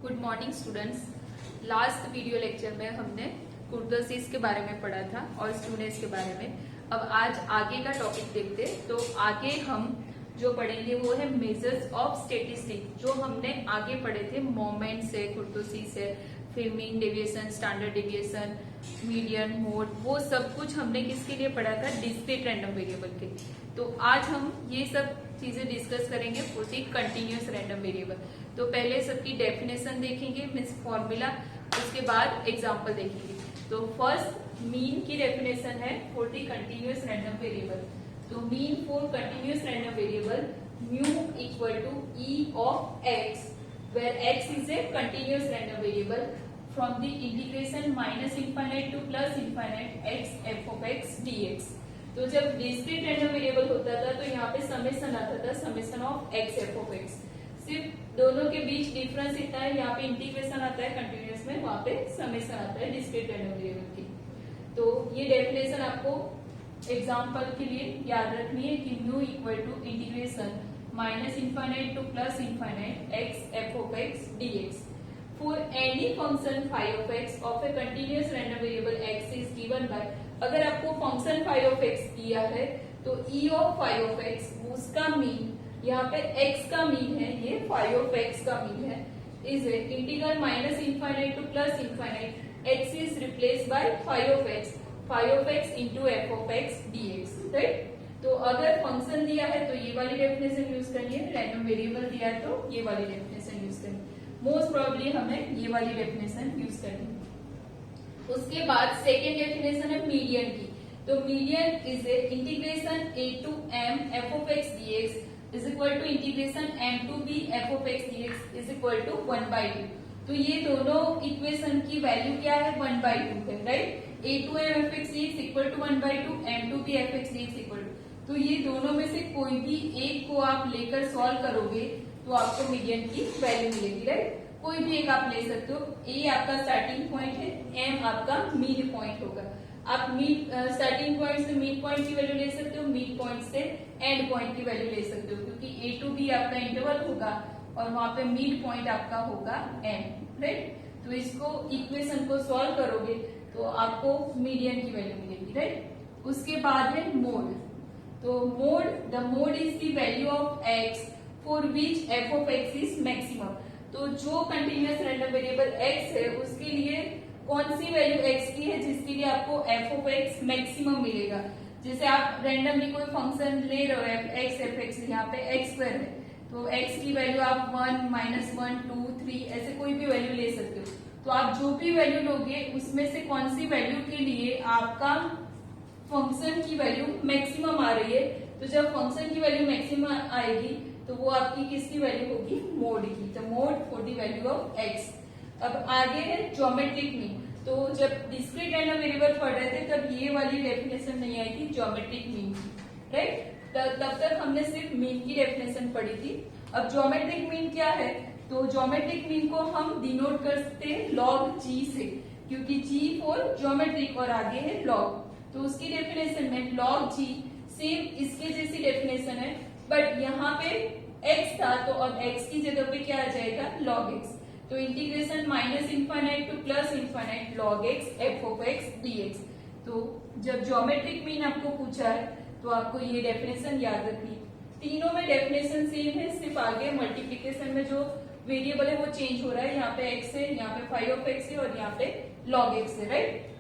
Good morning students. Last video lecture में हमने kurtosis के बारे में पढ़ा था और स्टूडेंट्स के बारे में। अब आज आगे का टॉपिक देखते हैं। तो आगे हम जो पढ़ेंगे वो है मेजर्स ऑफ स्टैटिस्टिक। जो हमने आगे पढ़े थे, मोमेंट्स है, कुर्तोसिस है, फिर mean deviation, standard deviation, median, mode, वो सब कुछ हमने किसके लिए पढ़ा था? डिस्क्रीट रैंडम वेरिएबल के। तो आज हम ये सब चीजें डिस्कस करेंगे for the continuous random variable. तो पहले सबकी डेफिनेशन देखेंगे, मीन्स फॉर्मूला, उसके बाद एग्जांपल देखेंगे। तो फर्स्ट मीन की डेफिनेशन है for the continuous random variable. तो mean for continuous random variable mu equal to E of X, where x is a continuous random variable from the integration minus infinite to plus infinite x f of x dx। तो जब discrete random variable होता था तो यहाँ पे summation आता था, summation of x f of x। सिर्फ दोनों के बीच डिफरेंस इतना है, यहाँ पे इंटीग्रेशन आता है कंटिन्यूअस में, वहां पे समेशन आता है डिस्क्रीट रैंडम वेरिएबल की। तो ये डेफिनेशन आपको एग्जाम्पल के लिए याद रखनी है कि mu equal to integration minus infinite to plus infinite x f of x dx for any function phi of x of a continuous random variable x is given by। अगर आपको function phi of x दिया है तो e of phi of x, उसका mean, यहाँ पे x का mean है, ये phi of x का मीन है, is integral minus infinite to plus infinite x is replaced by phi of x into f of x dx, right. तो अगर फंक्शन दिया है तो ये वाली डेफिनेशन यूज करनी है, रैंडम वेरिएबल दिया है तो ये वाली डेफिनेशन यूज करनी है। मोस्ट प्रोबेबली हमें ये वाली डेफिनेशन यूज करनी है। उसके बाद सेकेंड डेफिनेशन है मीडियन की। तो median is integration a to m f of x dx is equal to integration m to b f of x dx is equal to 1/2। तो ये दोनों इक्वेशन की वैल्यू क्या है? 1/2 है, right. a to m f x dx equal to 1/2, m to b f x dx equal to. तो ये दोनों में से कोई भी एक को आप लेकर सॉल्व करोगे तो आपको मीडियन की वैल्यू मिलेगी, राइट। कोई भी एक आप ले सकते हो। ए आपका स्टार्टिंग पॉइंट है, एम आपका मिड पॉइंट होगा। आप मिड स्टार्टिंग पॉइंट से मिड पॉइंट की वैल्यू ले सकते हो, मिड पॉइंट से एंड पॉइंट की वैल्यू ले सकते हो, क्योंकि ए टू बी आपका इंटरवल होगा और वहां पे मिड पॉइंट आपका होगा एम, राइट। तो इसको इक्वेशन को सॉल्व करोगे तो आपको मीडियन की वैल्यू मिलेगी, राइट। उसके बाद है मोड। तो mode, the mode is the value of x for which f of x is maximum. तो जो कंटिन्यूअस रैंडम वेरिएबल x है उसके लिए कौन सी वैल्यू x की है जिसके लिए आपको f of x मैक्सिमम मिलेगा। जैसे आप रैंडमली कोई फंक्शन ले रहे हो x f x, यहाँ पे x स्क्वायर है तो x की वैल्यू आप 1, -1, 2, 3 ऐसे कोई भी वैल्यू ले सकते हो। तो आप जो भी वैल्यू लोगे उसमें से कौन सी वैल्यू के लिए आपका फंक्शन की वैल्यू मैक्सिमम आ रही है। तो जब फंक्शन की वैल्यू मैक्सिमम आएगी तो वो आपकी किसकी वैल्यू होगी? मोड की। तो mode for the value of x। अब आगे है ज्योमेट्रिक मीन। तो जब डिस्क्रीट रैंडम वेरिएबल पढ़ रहे थे तब ये वाली डेफिनेशन नहीं आई थी ज्योमेट्रिक मीन की, राइट। तब तक हमने सिर्फ मीन की डेफिनेशन पढ़ी थी। अब ज्योमेट्रिक मीन क्या है? तो ज्योमेट्रिक मीन को हम डिनोट करते हैं लॉग जी से, क्योंकि जी फॉर ज्योमेट्रिक और आगे है लॉग। तो उसकी डेफिनेशन में लॉग जी सेम इसके जैसी डेफिनेशन है, बट यहाँ पे x था तो अब x की जगह पे क्या आ जाएगा? log x। तो integration minus infinite to plus infinite log x f of x dx। तो जब ज्योमेट्रिक मीन आपको पूछा है तो आपको ये डेफिनेशन याद रखनी। तीनों में डेफिनेशन सेम है, सिर्फ आगे मल्टीप्लीकेशन में जो वेरिएबल है वो चेंज हो रहा है। यहाँ पे x है, यहाँ पे phi of x है और यहाँ पे log x है, राइट।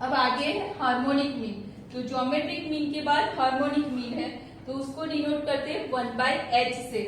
अब आगे है हार्मोनिक मीन। तो ज्योमेट्रिक मीन के बाद हार्मोनिक मीन है तो उसको डिनोट करते हैं 1/h से,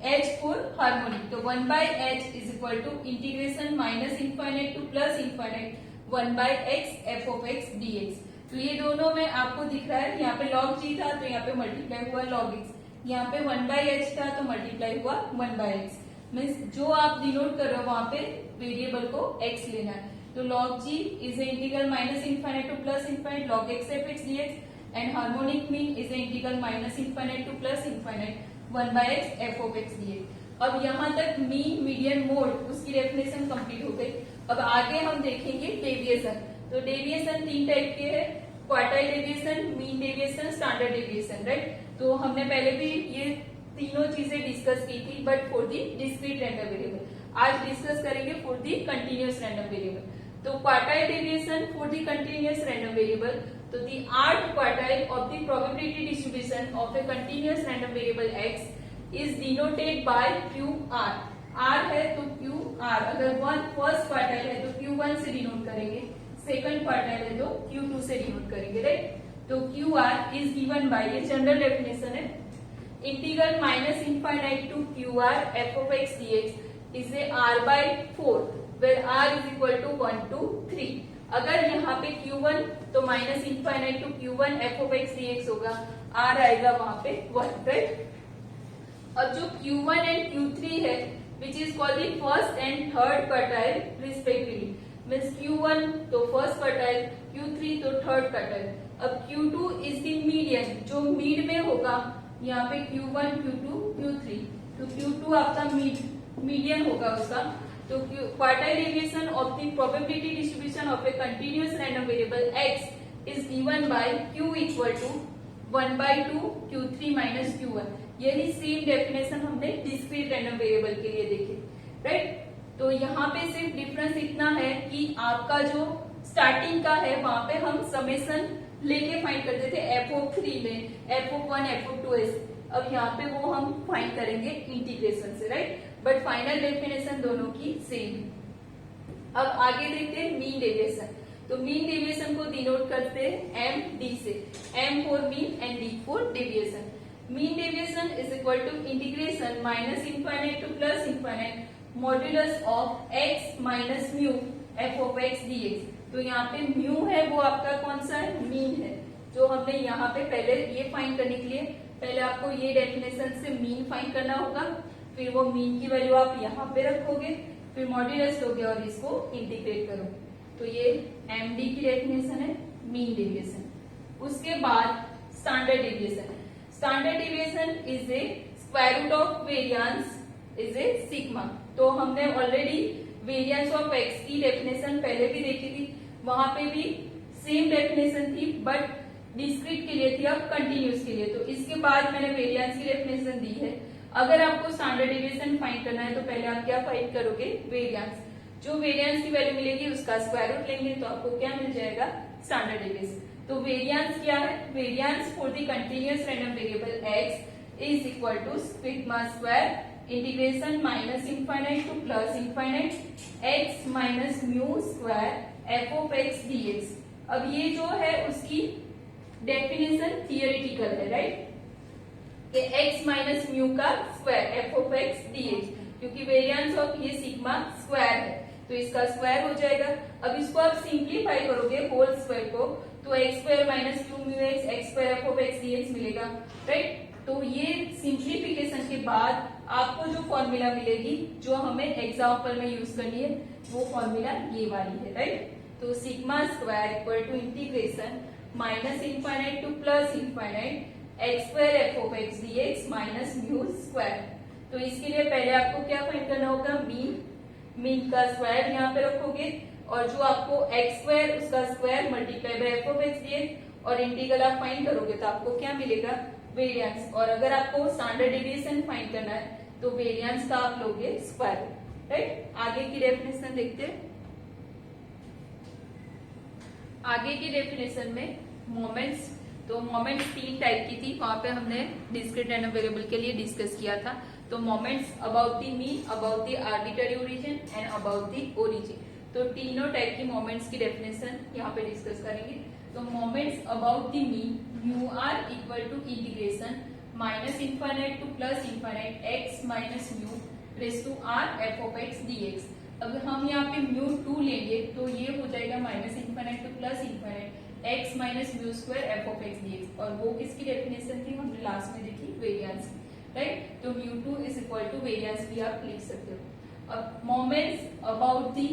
h फॉर हार्मोनिक। तो 1/h is equal to integration minus infinite to plus infinite 1/x f of x dx। तो ये दोनों में आपको दिख रहा है, यहाँ पे log g था तो यहाँ पे मल्टीप्लाई हुआ log x, यहाँ पे 1/h था तो मल्टीप्लाई हुआ 1/x। मीन्स जो आप डिनोट कर रहे हो वहां पे वेरिएबल को x लेना है। तो log g is an integral minus infinite to plus infinite log x f x dx and harmonic mean is an integral minus infinite to plus infinite 1/x f of x dx। अब यहाँ तक mean, median, mode उसकी definition complete हो गई। अब आगे हम देखेंगे डेविएशन। तो डेविएशन तीन टाइप के हैं, quartile deviation, mean deviation, standard deviation, right. तो हमने पहले भी ये तीनों चीजें डिस्कस की थी, but for the discrete random variable. आज डिस्कस करेंगे for the continuous random variable. तो quartile deviation for the continuous random variable, तो the rth quartile of the probability distribution of a continuous random variable x is denoted by QR। R है तो QR, अगर first quartile है तो Q1 से denote करेंगे, second quartile है तो Q2 से डिनोट करेंगे, राइट। तो QR इज गिवन बाय, ये जनरल डेफिनेशन है, integral minus infinite to QR f of x dx is a r/4 where r is equal to 1 to 3। अगर यहाँ पे Q1 तो minus infinite to Q1 f of x dx होगा, r आएगा वहां पे 1, राइट। अब जो Q1 एंड Q3 है which is called the first and third quartile respectively, means Q1 तो फर्स्ट क्वार्टाइल, Q3 तो थर्ड क्वार्टाइल। अब Q2 इज द मीडियन, जो मीड में होगा, यहाँ पे Q1 Q2 Q3, तो Q2 आपका मीडियन होगा उसका। तो quartile deviation of the probability distribution of a continuous random variable x is given by q equal to 1/2 Q3 minus Q1। यही सेम डेफिनेशन हमने डिस्क्रीट रैंडम वेरिएबल के लिए देखे, राइट। तो यहाँ पे सिर्फ डिफरेंस इतना है कि आपका जो स्टार्टिंग का है वहां पे हम समेशन लेके फाइंड करते थे f(3) में, f(1) f(2) ऐसे। अब यहाँ पे वो हम फाइंड करेंगे इंटीग्रेशन से, राइट। बट फाइनल डेफिनेशन दोनों की सेम है। अब आगे देखते हैं मीन डेविएशन। तो मीन डेविएशन को डिनोट करते हैं MD से, M for mean and D for deviation. Mean deviation is equal to integration minus infinite to plus infinite modulus of x minus mu f of x dx। तो यहाँ पे mu है वो आपका कौन सा है, मीन है, जो हमने यहाँ पे पहले ये फाइंड करने के लिए पहले आपको ये डेफिनेशन से मीन फाइंड करना होगा, फिर वो मीन की वैल्यू आप यहाँ पे रखोगे, फिर मॉड्यूलस लोगे और इसको इंटीग्रेट करोगे। तो ये MD की डेफिनेशन है मीन डेविएशन। उसके बाद standard deviation. Standard deviation is a square root of variance is a sigma. तो हमने ऑलरेडी वेरिएंस ऑफ x की डेफिनेशन पहले भी देखी थी, वहां पे भी सेम डेफिनेशन थी बट डिस्क्रीट के लिए थी, अब कंटिन्यूअस के लिए। तो इसके बाद मैंने वेरिएंस की डेफिनेशन दी है। अगर आपको स्टैंडर्ड डेविएशन फाइंड करना है तो पहले आप क्या फाइंड करोगे, वेरिएंस। जो वेरिएंस की वैल्यू मिलेगी उसका स्क्वायर रूट लेंगे तो आपको क्या मिल जाएगा, स्टैंडर्ड डेविएशन। तो वेरिएंस क्या है, variance for the continuous random variable x is equal to sigma square integration minus infinite to plus infinite x minus mu square f of x dx। अब ये जो है उसकी डेफिनेशन थियोरेटिकल है, right, कि x माइनस म्यू का square f of x dx, क्योंकि variance of ये सिग्मा स्क्वायर है तो इसका स्क्वायर हो जाएगा। अब इसको आप सिंप्लीफाई करोगे होल स्क्वायर को तो x square minus 2 mu x square f of x dx मिलेगा, राइट। तो ये सिंप्लीफिकेशन के बाद आपको जो फॉर्मूला मिलेगी जो हमें एग्जाम्पल में यूज करनी है वो फॉर्मूला ये वाली है, राइट। तो sigma square equal to integration minus infinite to plus infinite x square f of x dx minus mu square. तो इसके लिए पहले आपको क्या फाइंड करना होगा, मीन का स्क्वायर यहाँ पे रखोगे और जो आपको x स्क्वायर उसका square multiply by f of x dx और इंटीग्रल आप फाइंड करोगे तो आपको क्या मिलेगा, वेरिएंस। और अगर आपको स्टैंडर्ड डेविएशन फाइंड करना है तो वेरिएंस का आप लोगे स्क्वायर, राइट। आगे की डेफिनेशन देखते हैं। आगे की डेफिनेशन में मोमेंट्स, तो मोमेंट्स 3 टाइप की थी, वहां पे हमने डिस्क्रीट रैंडम वेरिएबल के लिए डिस्कस किया था। तो moments about the mean, about the arbitrary origin and about the origin. तो तीनों टाइप की मोमेंट्स की डेफिनेशन यहाँ पे डिस्कस करेंगे। तो moments about the mean mu r equal to integration minus infinite to plus infinite x minus mu raise to r f of x dx। अब हम यहाँ पे म्यू 2 लेंगे तो ये हो जाएगा minus infinite to plus infinite x minus mu square f of x dx। और वो किसकी डेफिनेशन थी, हमने लास्ट में देखी, वेरिएंस, राइट। तो mu 2 is equal to variance भी आप लिख सकते हो। अब moments about the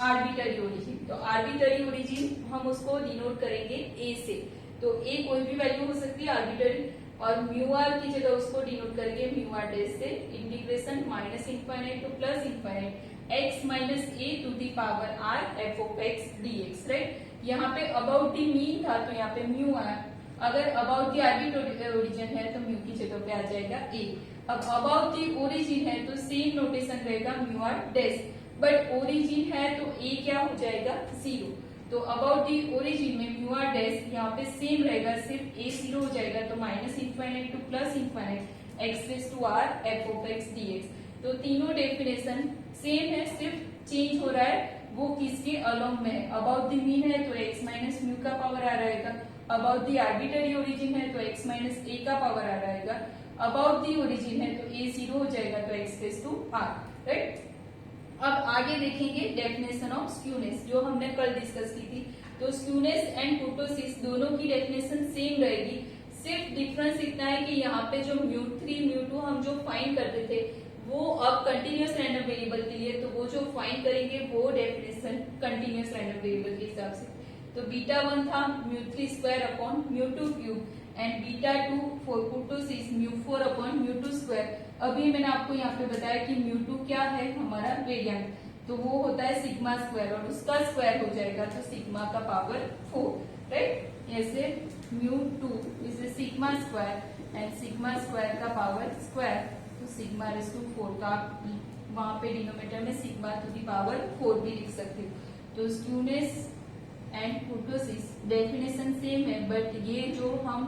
arbitrary origin. तो आर्बिट्ररी ओरिजिन हम उसको डिनोट करेंगे a से। तो a कोई भी वैल्यू हो सकती है आर्बिट्ररी, और म्यू आर की जगह उसको डिनोट करेंगे म्यू आर डैश से integration minus infinite to plus infinite x minus a to the power r f of x dx, right. यहाँ पे अबाउट दी मीन था तो यहाँ पे म्यू आर, अगर अबाउट दी आर्बिट्ररी ओरिजिन है तो म्यू की जगह पे आ जाएगा a। अब अबाउट दी ओरिजिन है तो सेम नोटेशन रहेगा mu r dash, but origin है तो ए क्या हो जाएगा 0। तो अबाउट दी ओरिजिन में म्यू आर डैश यहाँ पे सेम रहेगा, सिर्फ ए 0 हो जाएगा, तो minus infinite to plus infinite x raise to r f of x dx. तो तीनों डेफिनेशन सेम है, सिर्फ चेंज हो रहा है वो किसके अलोंग में है। अबाउट द मीन है तो x माइनस म्यू का पावर आ रहेगा, अबाउट द आर्बिट्ररी ओरिजिन है तो x माइनस ए का पावर आ रहेगा, अबाउट द ओरिजिन है तो a 0 हो जाएगा तो x raise to r, right. अब आगे देखेंगे डेफिनेशन ऑफ स्क्यूनेस जो हमने कल डिस्कस की थी। तो स्क्यूनेस एंड कुर्टोसिस दोनों की डेफिनेशन सेम रहेगी, सिर्फ डिफरेंस इतना है कि यहाँ पे जो μ3 μ2 हम जो फाइंड करते थे वो अब कंटिन्यूअस रैंडम वेरिएबल के लिए, तो वो जो फाइंड करेंगे वो डेफिनेशन कंटिन्यूअस रैंडम वेरिएबल के हिसाब से। तो β1 था μ3 square upon μ2 cube and β2 for kurtosis μ4 upon μ2 square. अभी मैंने आपको यहाँ पे बताया कि μ2 क्या है हमारा वेरिएंट, तो वो होता है सिग्मा स्क्वायर और उसका स्क्वायर हो जाएगा तो सिग्मा का पावर 4, राइट। ऐसे μ2 is sigma square and sigma square का पावर स्क्वायर, तो सिग्मा रेज टू 4 का वहां पे डिनोमिनेटर में सिग्मा टू दी पावर 4 भी लिख सकते हो। तो skewness and kurtosis definition same है, बट ये जो हम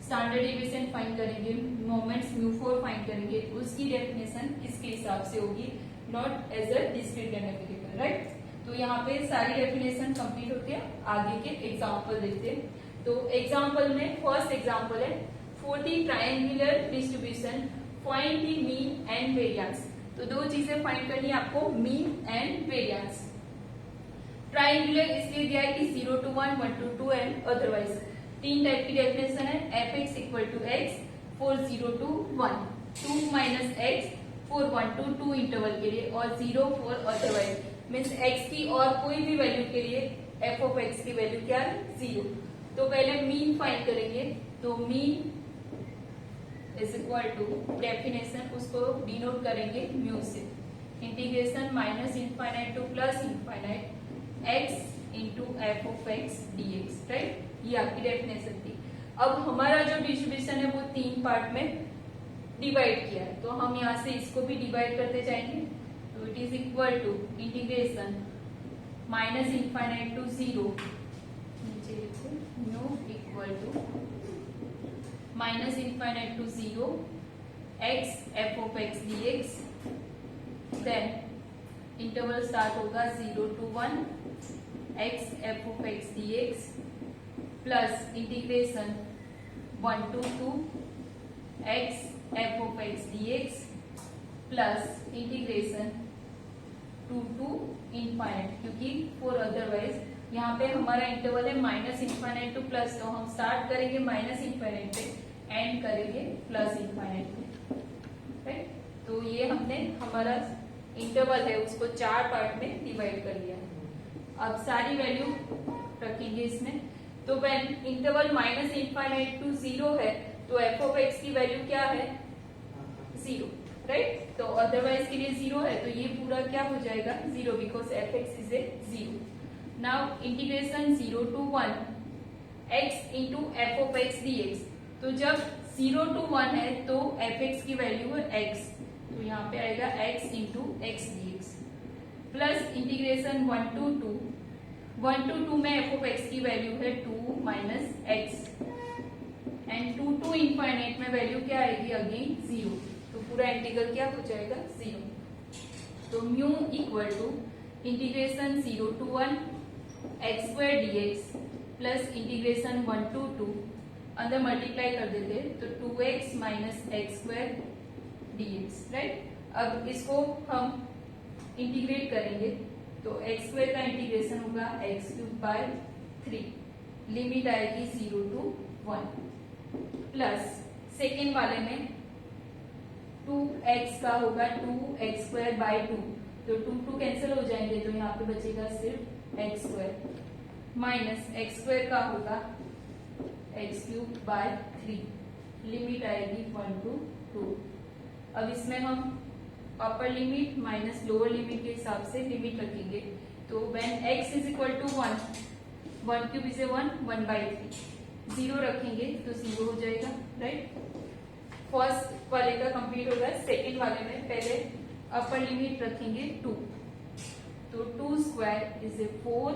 स्टैंडर्ड डेविएशन फाइंड करेंगे, मोमेंट्स μ4 फाइंड करेंगे, उसकी डेफिनेशन इसके हिसाब से होगी, not as a discrete random variable, right. तो यहाँ पे सारी डेफिनेशन कंप्लीट होती है। आगे के एग्जाम्पल देखते हैं। तो एग्जाम्पल में फर्स्ट एग्जाम्पल है for the triangular distribution find the mean and variance. तो दो चीजें फाइंड करनी है आपको, मीन एंड वेरिएंस। ट्रायंगुलर इसलिए दिया है कि 0 to 1, 1 to 2 एंड अदरवाइज। तीन टाइप की डेफिनेशन है, f x equal to x for 0 to 1, 2 minus x for 1 to 2 interval के लिए, और 0 फॉर अदरवाइज मीन्स एक्स की और कोई भी वैल्यू के लिए एफ ऑफ एक्स की वैल्यू क्या है 0। तो पहले मीन फाइंड करेंगे, तो mean is equal to definition उसको डिनोट करेंगे म्यू से, integration minus infinite to plus infinite x into f of x dx, right. ये आपकी डेफिनेशन थी। अब हमारा जो डिस्ट्रीब्यूशन है वो तीन पार्ट में डिवाइड किया है, तो हम यहाँ से इसको भी डिवाइड करते जाएंगे। तो it is equal to integration minus infinite to 0, नीचे लिखो mu equal to minus infinite to 0 x f of x dx, then interval start होगा 0 to 1 x f of x dx plus integration 1 to 2 x f of x dx plus integration 2 to infinite, क्योंकि for otherwise यहाँ पे हमारा interval है minus infinite to plus, तो हम start करेंगे minus infinite पे एंड करेंगे प्लस इनफाइनाइट पे, राइट। तो ये हमने हमारा इंटरवल है उसको 4 पार्ट में डिवाइड कर लिया। अब सारी वैल्यू रखेंगे इसमें। तो when interval minus infinite to 0 है तो एफ ऑफ एक्स की वैल्यू क्या है 0, राइट। तो अदरवाइज के लिए 0 है तो ये पूरा क्या हो जाएगा 0, because f x is a 0। Now integration 0 to 1 x into f of x dx. तो जब 0 to 1 है तो एफ एक्स की वैल्यू है x, तो यहाँ पे आएगा x into x dx plus integration 1 to 2, 1 to 2 में एफ ऑफ एक्स की वैल्यू है 2 माइनस एक्स एंड 2 to इनफाइनाइट में वैल्यू क्या आएगी अगेन 0, तो पूरा इंटीग्रल क्या हो जाएगा 0। तो mu equal to integration 0 to 1 x square dx plus integration 1 to 2, अंदर मल्टीप्लाई कर देते तो 2x minus x square dx, right. अब इसको हम इंटीग्रेट करेंगे तो एक्स स्क्वायर का इंटीग्रेशन होगा एक्स क्यूब बाय 3, लिमिट आएगी 0 to 1 प्लस सेकेंड वाले में 2x का होगा 2x स्क्वायर बाय 2, तो 2 कैंसिल हो जाएंगे तो यहाँ पे बचेगा सिर्फ x square minus x square का होगा एक्स क्यूब बाय 3, लिमिट आएगी 1 to 2। अब इसमें हम upper limit minus lower limit के हिसाब से लिमिट रखेंगे। तो when x is equal to 1, 1 cube is 1, 1/3, 0 रखेंगे तो 0 हो जाएगा, राइट। फर्स्ट वाले का कंप्लीट हो गया। सेकेंड वाले में पहले अपर लिमिट रखेंगे 2, तो 2 square is a 4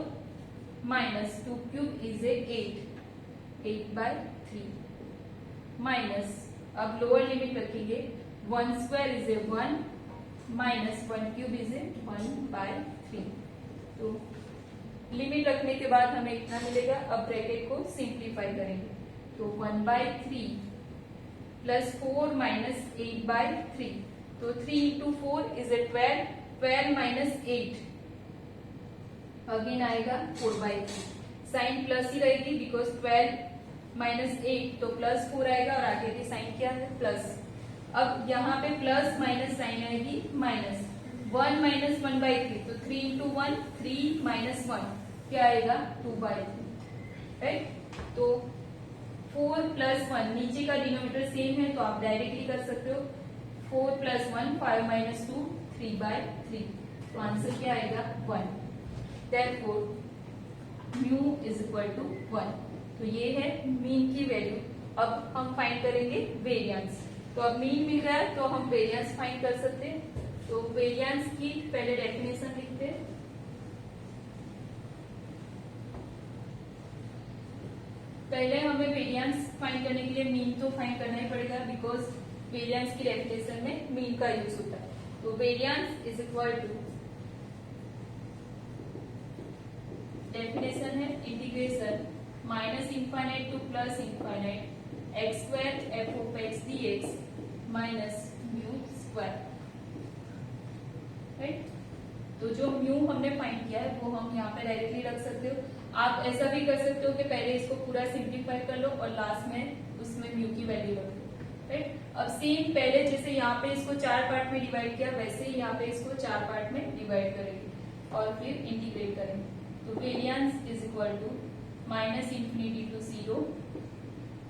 minus 2 cube is A 8/3 minus, अब लोअर लिमिट रखेंगे 1 square is a 1 minus 1 cube is ए 1/3। तो लिमिट रखने के बाद हमें इतना मिलेगा। अब ब्रैकेट को सिंप्लीफाई करेंगे, तो 1/3 प्लस 4 माइनस 8/3, तो 3 into 4 is a 12, 12 minus 8 again आएगा 4/3। साइन प्लस ही रहेगी बिकॉज 12 माइनस 8 तो प्लस 4 आएगा और आगे की साइन क्या है प्लस। अब यहाँ पे प्लस माइनस साइन आएगी माइनस, 1 माइनस 1/3 तो 3 इंटू 1 3 माइनस 1 क्या आएगा 2/3, राइट। तो 4 प्लस 1, नीचे का डिनोमिनेटर सेम है तो आप डायरेक्टली कर सकते हो। 4 प्लस 1 5 माइनस 2 3/3, तो आंसर क्या आएगा 1। Therefore, mu is equal to 1। तो ये है मीन की वैल्यू। अब हम फाइंड करेंगे वेरिएंस। तो अब मीन मिल गया तो हम वेरिएंस फाइंड कर सकते हैं। तो वेरिएंस की पहले डेफिनेशन लिखते हैं। पहले हमें वेरिएंस फाइंड करने के लिए मीन तो फाइंड करना ही पड़ेगा बिकॉज वेरिएंस की डेफिनेशन में मीन का यूज होता है। तो variance is equal to, definition है integration minus infinite to plus infinite x square f of x d x minus mu square, right. तो जो म्यू हमने फाइंड किया है वो हम यहाँ पे डायरेक्टली रख सकते हो। आप ऐसा भी कर सकते हो कि पहले इसको पूरा सिंप्लीफाई कर लो और लास्ट में उसमें म्यू की वैल्यू रख दो, राइट। अब सेम पहले जैसे यहाँ पे इसको 4 पार्ट में डिवाइड किया वैसे ही यहाँ पे इसको 4 पार्ट में डिवाइड करेंगे और फिर इंटीग्रेट करेंगे। तो variance is equal to minus infinity to 0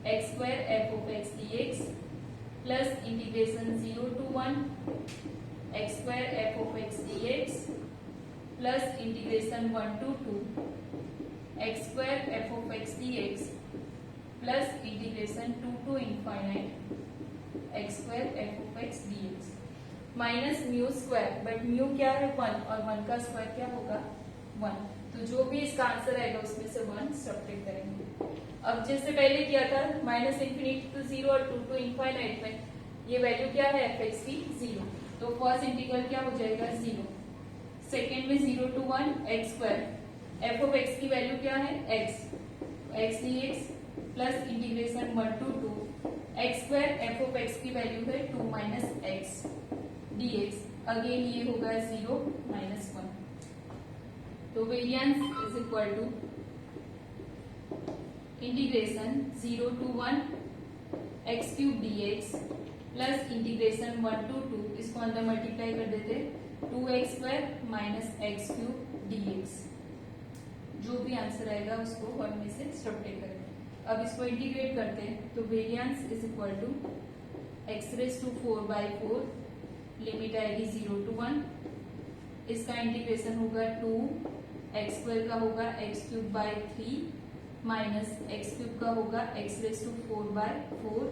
x square f of x d x plus integration 0 to 1 x square f of x d x plus integration 1 to 2 x square f of x d x plus integration 2 to infinite x square f of x d x minus mu square, but mu क्या है 1 और 1 का square क्या होगा 1। तो जो भी इसका आंसर आएगा उसमें से 1 सब्ट्रैक्ट करेंगे। अब जैसे पहले किया था माइनस इंफिनिटी टू 0 और 2 टू इंफाइनाइट में ये वैल्यू क्या है एफ एक्स की 0, तो फर्स्ट इंटीग्रल क्या हो जाएगा 0। सेकेंड में 0 to 1 x square f of x की वैल्यू क्या है x d x plus integration 1 to 2 x square f of x की वैल्यू है 2 minus x d x, again ये होगा 0 माइनस 1। तो variance is equal to integration 0 to 1 x cube d x plus integration 1 to 2, इसको अंदर multiply कर देते 2x square minus x cube d x. जो भी आंसर आएगा उसको 1 में से सब्ट्रैक्ट करेंगे। अब इसको इंटीग्रेट करते हैं तो variance is equal to x raise to 4/4, limit आएगी 0 टू 1, इसका इंटीग्रेशन होगा 2 एक्स स्क्वायर का होगा x cube by 3 minus x cube का होगा x raise to 4/4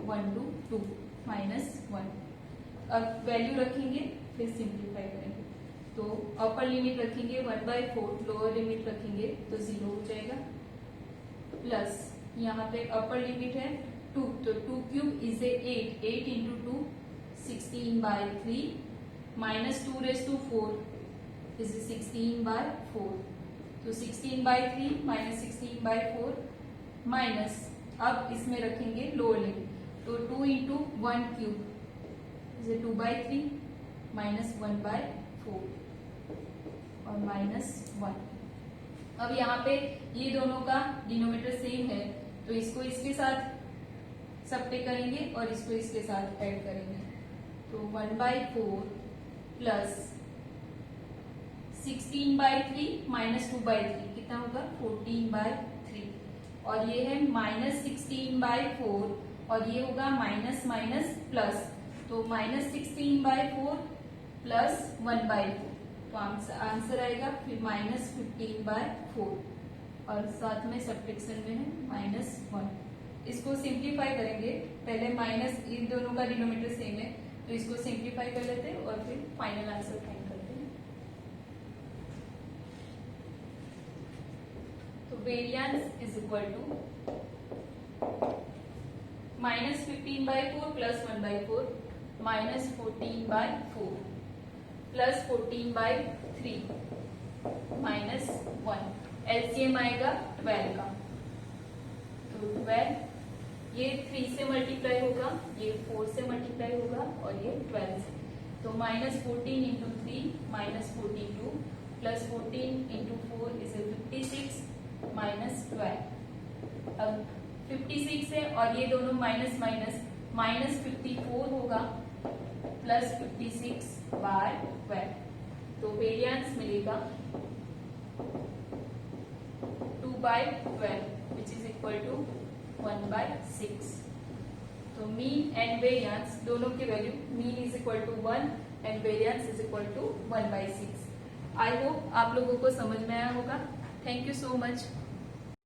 1 to 2 minus 1। अब वैल्यू रखेंगे फिर सिंप्लीफाई करेंगे। तो अपर लिमिट रखेंगे 1/4, लोअर लिमिट रखेंगे तो 0 हो जाएगा, प्लस यहाँ पे अपर लिमिट है 2, तो 2 cube is a 8 into 2 16/3 minus 2 raise to 4 is 16/4, तो 16/3 माइनस 16/4 माइनस, अब इसमें रखेंगे लोअर लिमिट तो 2 इंटू 1 क्यूब इज 2/3 माइनस 1/4 और माइनस 1। अब यहाँ पे ये दोनों का डिनोमिनेटर सेम है तो इसको इसके साथ सब्ट्रैक्ट करेंगे और इसको इसके साथ ऐड करेंगे। तो 1/4 प्लस 16/3 माइनस 2/3 कितना होगा 14/3, और ये है माइनस 16/4 और ये होगा माइनस माइनस प्लस, तो माइनस 16/4 प्लस 1/4, तो आंसर आएगा फिर माइनस 15/4 और साथ में सब्ट्रैक्शन में है -1। इसको सिंप्लीफाई करेंगे, पहले माइनस, इन दोनों का डिनोमिनेटर सेम है तो इसको सिंप्लीफाई कर लेते हैं और फिर फाइनल आंसर फाइंड करते हैं। तो variance is equal to -15/4 plus 1/4 -14/4 plus 14/3 -1, LCM आएगा 12 का, तो 12 ये 3 से मल्टीप्लाई होगा, ये 4 से मल्टीप्लाई होगा और ये 12 से, तो -14 इंटू 3 -42 प्लस 14 इंटू 4 इज 56 -12। अब 56 है और ये दोनों माइनस माइनस, -54 होगा प्लस 56/12, तो वेरिएंस मिलेगा 2/12 विच इज इक्वल टू 1/6। तो मीन एंड वेरिएंस दोनों की value, mean is equal to 1 and variance is equal to 1/6। I hope आप लोगों को समझ में आया होगा। Thank you so much.